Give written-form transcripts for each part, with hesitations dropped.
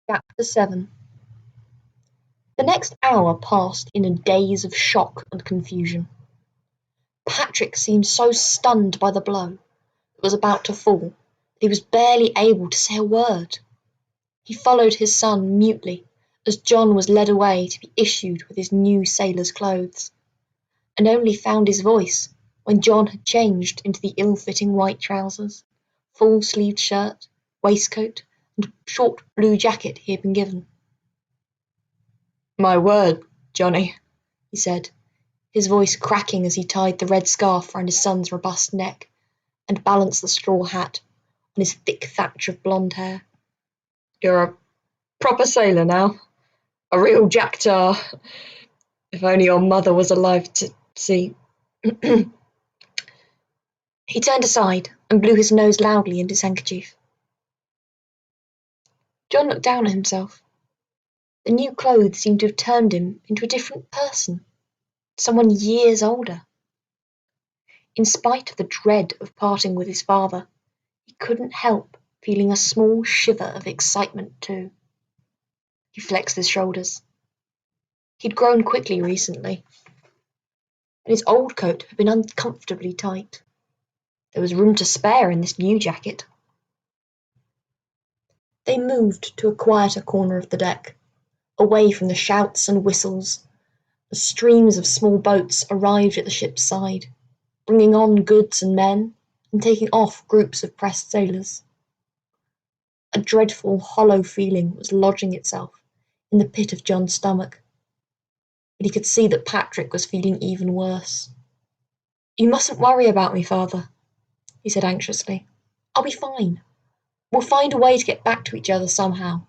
Chapter 7. The next hour passed in a daze of shock and confusion. Patrick seemed so stunned by the blow that was about to fall that he was barely able to say a word. He followed his son mutely as John was led away to be issued with his new sailor's clothes, and only found his voice when John had changed into the ill-fitting white trousers, full-sleeved shirt, waistcoat, and short blue jacket he had been given. "My word, Johnny," he said, his voice cracking as he tied the red scarf round his son's robust neck and balanced the straw hat on his thick thatch of blonde hair. "You're a proper sailor now. A real jack-tar. If only your mother was alive to see." He turned aside and blew his nose loudly into his handkerchief. John looked down at himself. The new clothes seemed to have turned him into a different person, someone years older. In spite of the dread of parting with his father, he couldn't help feeling a small shiver of excitement too. He flexed his shoulders. He'd grown quickly recently, and his old coat had been uncomfortably tight. There was room to spare in this new jacket. They moved to a quieter corner of the deck, away from the shouts and whistles. The streams of small boats arrived at the ship's side, bringing on goods and men, and taking off groups of pressed sailors. A dreadful, hollow feeling was lodging itself in the pit of John's stomach, but he could see that Patrick was feeling even worse. "You mustn't worry about me, father," he said anxiously. "I'll be fine. We'll find a way to get back to each other somehow.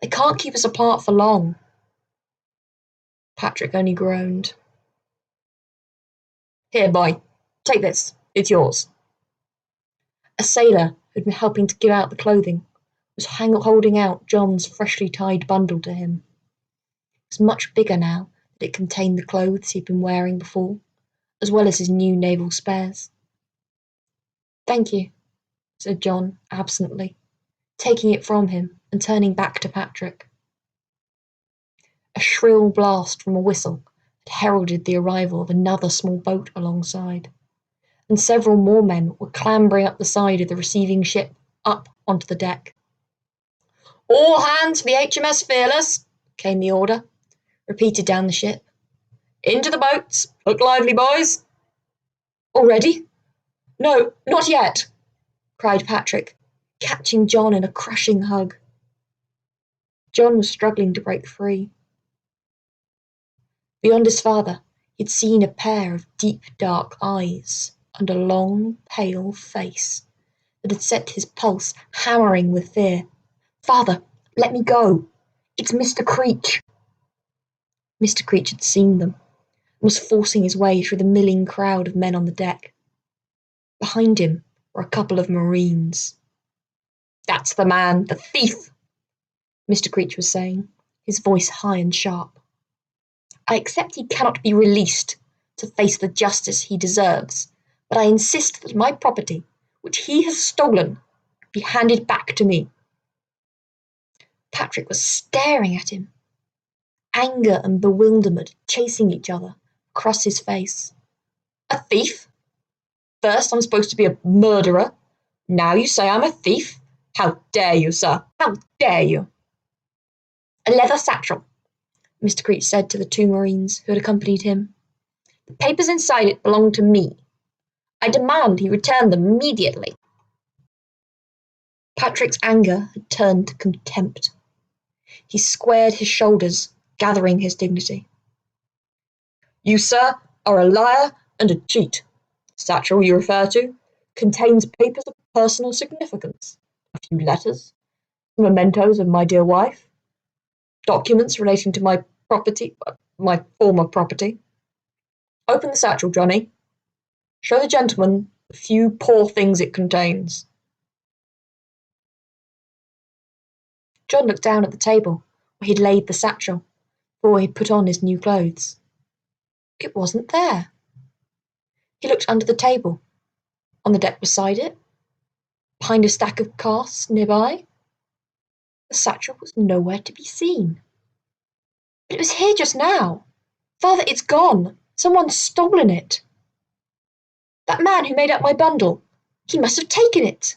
They can't keep us apart for long." Patrick only groaned. "Here, boy, take this. It's yours." A sailor who'd been helping to give out the clothing was holding out John's freshly tied bundle to him. It was much bigger now that it contained the clothes he'd been wearing before, as well as his new naval spares. "Thank you," said John absently, taking it from him and turning back to Patrick. A shrill blast from a whistle had heralded the arrival of another small boat alongside, and several more men were clambering up the side of the receiving ship up onto the deck. "All hands for the HMS Fearless," came the order, repeated down the ship. "Into the boats. Look lively, boys." "Already?" "No, not yet," cried Patrick, catching John in a crushing hug. John was struggling to break free. Beyond his father, he'd seen a pair of deep dark eyes and a long, pale face that had set his pulse hammering with fear. "Father, let me go. It's Mr. Creech." Mr. Creech had seen them and was forcing his way through the milling crowd of men on the deck. Behind him were a couple of Marines. "That's the man, the thief," Mr. Creech was saying, his voice high and sharp. "I accept he cannot be released to face the justice he deserves, but I insist that my property, which he has stolen, be handed back to me." Patrick was staring at him, anger and bewilderment chasing each other across his face. "A thief? First I'm supposed to be a murderer. Now you say I'm a thief? How dare you, sir? How dare you?" "A leather satchel," Mr. Creech said to the two Marines who had accompanied him. "The papers inside it belong to me. I demand he return them immediately." Patrick's anger had turned to contempt. He squared his shoulders, gathering his dignity. "You, sir, are a liar and a cheat. The satchel you refer to contains papers of personal significance, a few letters, some mementos of my dear wife, documents relating to my property, my former property. Open the satchel, Johnny. Show the gentleman the few poor things it contains." John looked down at the table where he'd laid the satchel before he'd put on his new clothes. It wasn't there. He looked under the table, on the deck beside it, behind a stack of casks nearby. The satchel was nowhere to be seen. But it was here just now. Father, it's gone. Someone's stolen it. That man who made up my bundle. He must have taken it.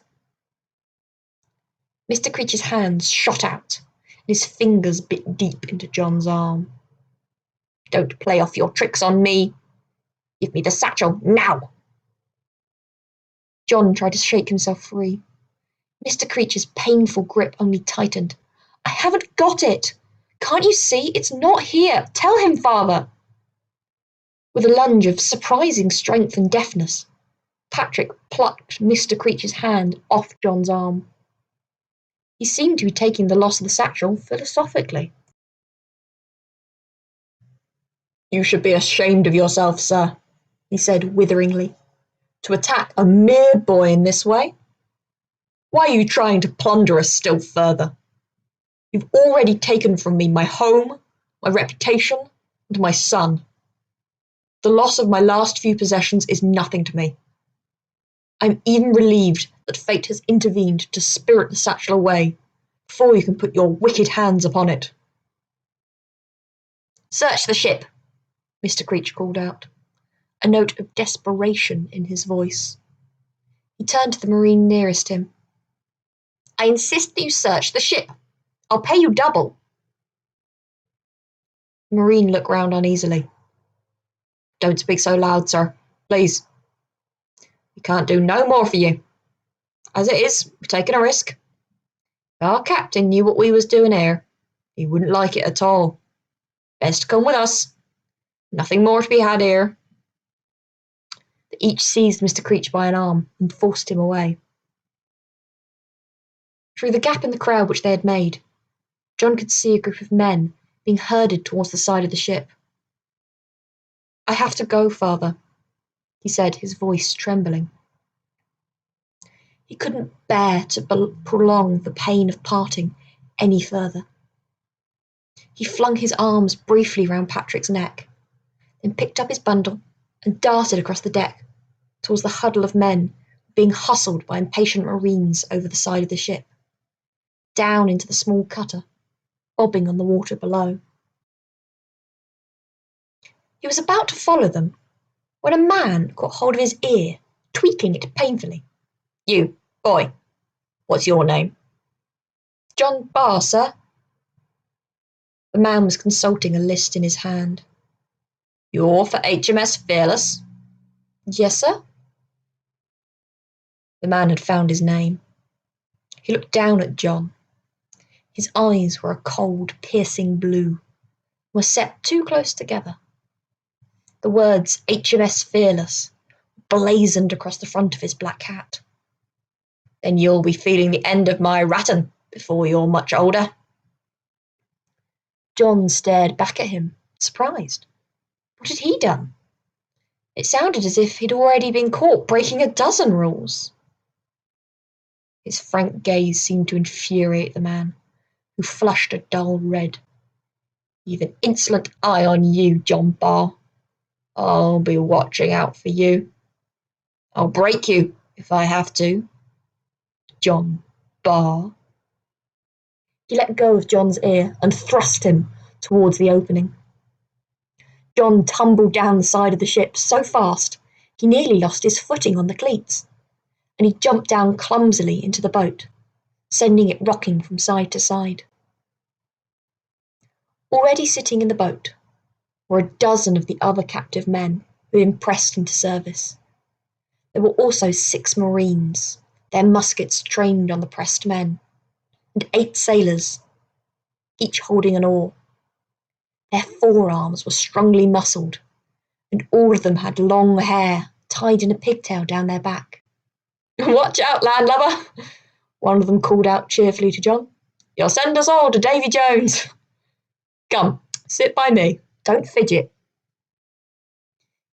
Mr. Creech's hands shot out, and his fingers bit deep into John's arm. Don't play off your tricks on me. Give me the satchel, now! John tried to shake himself free. Mr. Creech's painful grip only tightened. I haven't got it. Can't you see? It's not here. Tell him, Father. With a lunge of surprising strength and deftness, Patrick plucked Mr. Creech's hand off John's arm. He seemed to be taking the loss of the satchel philosophically. You should be ashamed of yourself, sir, he said witheringly, to attack a mere boy in this way. Why are you trying to plunder us still further? You've already taken from me my home, my reputation, and my son. The loss of my last few possessions is nothing to me. I'm even relieved that fate has intervened to spirit the satchel away before you can put your wicked hands upon it. Search the ship, Mr. Creech called out, a note of desperation in his voice. He turned to the Marine nearest him. I insist that you search the ship. I'll pay you double. The Marine looked round uneasily. Don't speak so loud, sir, please. We can't do no more for you. As it is, we're taking a risk. If our captain knew what we was doing here, he wouldn't like it at all. Best come with us. Nothing more to be had here. They each seized Mr. Creech by an arm and forced him away. Through the gap in the crowd which they had made, John could see a group of men being herded towards the side of the ship. I have to go, Father, he said, his voice trembling. He couldn't bear to prolong the pain of parting any further. He flung his arms briefly round Patrick's neck, then picked up his bundle and darted across the deck towards the huddle of men being hustled by impatient Marines over the side of the ship, down into the small cutter, bobbing on the water below. He was about to follow them when a man caught hold of his ear, tweaking it painfully. You, boy, what's your name? John Barr, sir. The man was consulting a list in his hand. You're for HMS Fearless? Yes, sir. The man had found his name. He looked down at John. His eyes were a cold, piercing blue, were set too close together. The words HMS Fearless blazoned across the front of his black hat. Then you'll be feeling the end of my rattan before you're much older. John stared back at him, surprised. What had he done? It sounded as if he'd already been caught breaking a dozen rules. His frank gaze seemed to infuriate the man, who flushed a dull red. You've an insolent eye on you, John Barr. I'll be watching out for you. I'll break you if I have to. John Barr. He let go of John's ear and thrust him towards the opening. John tumbled down the side of the ship so fast he nearly lost his footing on the cleats, and he jumped down clumsily into the boat, sending it rocking from side to side. Already sitting in the boat were a dozen of the other captive men who had been pressed into service. There were also 6 Marines, their muskets trained on the pressed men, and 8 sailors, each holding an oar. Their forearms were strongly muscled, and all of them had long hair tied in a pigtail down their back. Watch out, landlubber, one of them called out cheerfully to John. You'll send us all to Davy Jones. Come, sit by me. Don't fidget.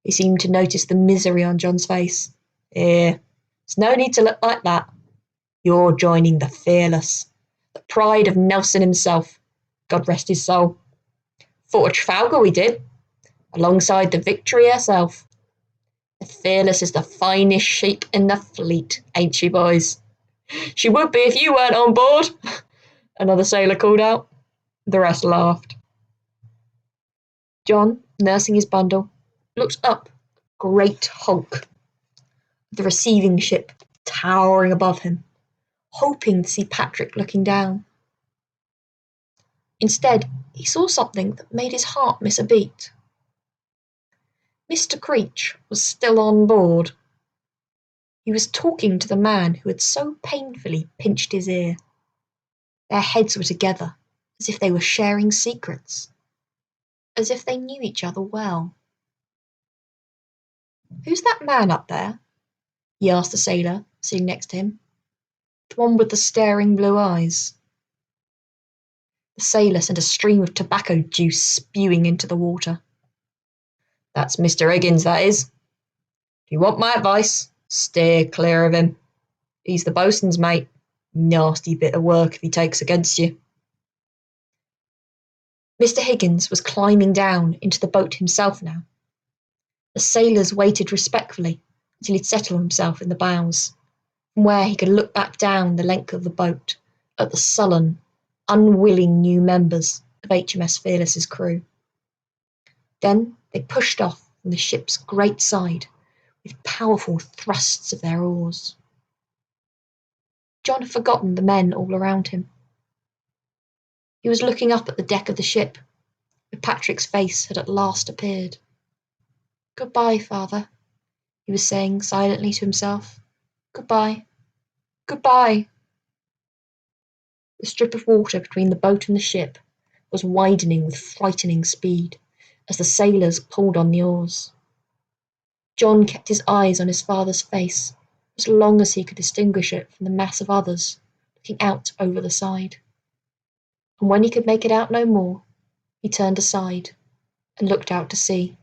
He seemed to notice the misery on John's face. Here, there's no need to look like that. You're joining the Fearless, the pride of Nelson himself, God rest his soul. Fought at Trafalgar we did, alongside the Victory herself. The Fearless is the finest ship in the fleet, ain't she, boys? She would be if you weren't on board. another sailor called out. The rest laughed. John, nursing his bundle, looked up, great hulk, the receiving ship towering above him, hoping to see Patrick looking down. Instead, he saw something that made his heart miss a beat. Mr. Creech was still on board. He was talking to the man who had so painfully pinched his ear. Their heads were together, as if they were sharing secrets, as if they knew each other well. "Who's that man up there?" he asked the sailor sitting next to him, the one with the staring blue eyes. The sailor sent a stream of tobacco juice spewing into the water. "That's Mr. Higgins, that is. If you want my advice, steer clear of him. He's the boatswain's mate. Nasty bit of work if he takes against you." Mr. Higgins was climbing down into the boat himself now. The sailors waited respectfully until he'd settled himself in the bows, from where he could look back down the length of the boat at the sullen, unwilling new members of HMS Fearless's crew. Then they pushed off from the ship's great side with powerful thrusts of their oars. John had forgotten the men all around him. He was looking up at the deck of the ship, where Patrick's face had at last appeared. "Goodbye, father," he was saying silently to himself. "Goodbye. Goodbye." The strip of water between the boat and the ship was widening with frightening speed as the sailors pulled on the oars. John kept his eyes on his father's face as long as he could distinguish it from the mass of others looking out over the side. And when he could make it out no more, he turned aside and looked out to sea,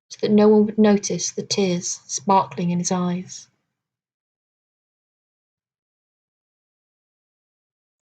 so that no one would notice the tears sparkling in his eyes.